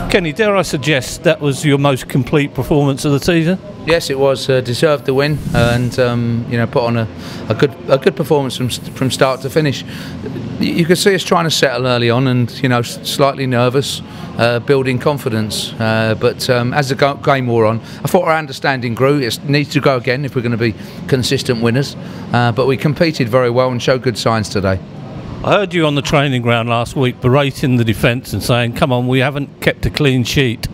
Kenny, dare I suggest that was your most complete performance of the season? Yes, it was. Deserved the win, and you know, put on a good performance from start to finish. You could see us trying to settle early on, and you know, slightly nervous, building confidence. But as the game wore on, I thought our understanding grew. It needs to go again if we're going to be consistent winners. But we competed very well and showed good signs today. I heard you on the training ground last week berating the defence and saying, come on, we haven't kept a clean sheet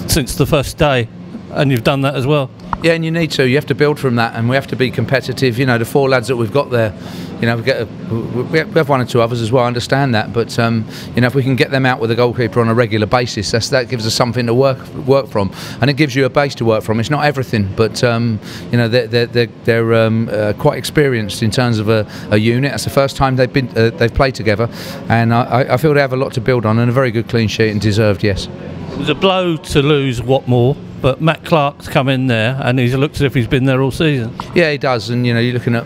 since the first day, and you've done that as well. Yeah, and you need to. You have to build from that, and we have to be competitive. You know, the 4 lads that we've got there, you know, we have 1 or 2 others as well, I understand that, but you know, if we can get them out with a goalkeeper on a regular basis, that gives us something to work from, and it gives you a base to work from. It's not everything, but you know, they're quite experienced in terms of a unit. That's the first time they've played together, and I feel they have a lot to build on, and a very good clean sheet, and deserved, yes. It was a blow to lose Watmore, but Matt Clark's come in there and he's looked as if he's been there all season. Yeah, he does, and you know, you're looking at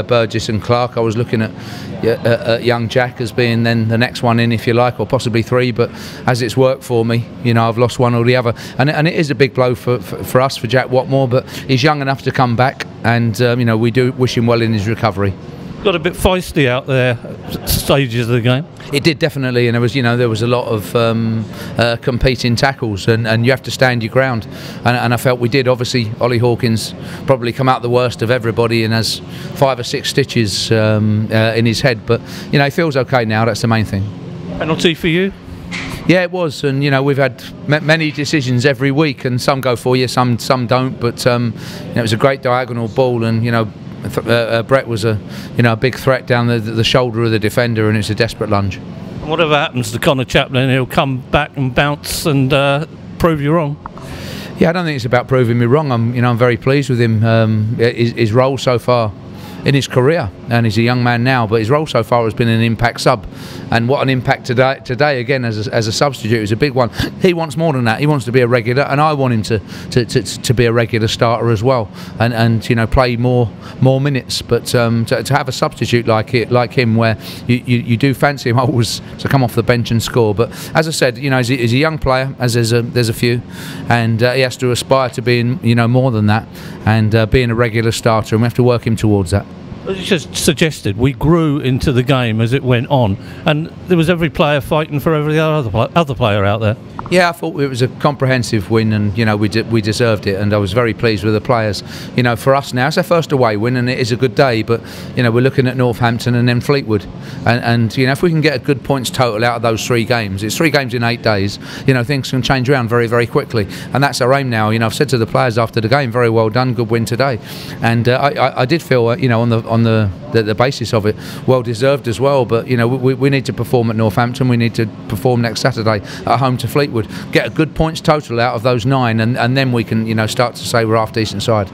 Burgess and Clark. I was looking at young Jack as being then the next one in, if you like, or possibly 3. But as it's worked for me, you know, I've lost one or the other, and it is a big blow for us, for Jack Watmore. But he's young enough to come back, and you know, we do wish him well in his recovery. Got a bit feisty out there at stages of the game. It did, definitely, and there was a lot of competing tackles, and you have to stand your ground, and I felt we did. Obviously, Ollie Hawkins probably come out the worst of everybody and has 5 or 6 stitches in his head, but you know, he feels okay now. That's the main thing. Penalty for you? Yeah, it was, and you know, we've had many decisions every week, and some go for you, some don't, but you know, it was a great diagonal ball, and you know, Brett was a big threat down the shoulder of the defender, and it's a desperate lunge. And whatever happens to Connor Chaplin, he'll come back and bounce and prove you wrong. Yeah, I don't think it's about proving me wrong. I'm very pleased with him. His role so far in his career, and he's a young man now, but his role so far has been an impact sub, and what an impact today again as a substitute is a big one. He wants more than that. He wants to be a regular, and I want him to be a regular starter as well, and you know, play more minutes. But to have a substitute like him, where you do fancy him always to come off the bench and score. But as I said, you know, he's a young player, as there's a few, and he has to aspire to being, you know, more than that, and being a regular starter, and we have to work him towards that. As you just suggested, we grew into the game as it went on, and there was every player fighting for every other player out there. Yeah, I thought it was a comprehensive win, and you know, we deserved it, and I was very pleased with the players. You know, for us now, it's our first away win, and it is a good day. But you know, we're looking at Northampton and then Fleetwood, and you know, if we can get a good points total out of those 3 games, it's 3 games in 8 days. You know, things can change around very, very quickly, and that's our aim now. You know, I've said to the players after the game, very well done, good win today, and I did feel, you know, on the basis of it, well deserved as well. But you know, we need to perform at Northampton. We need to perform next Saturday at home to Fleetwood. Get a good points total out of those 9, and then we can, you know, start to say we're half decent side.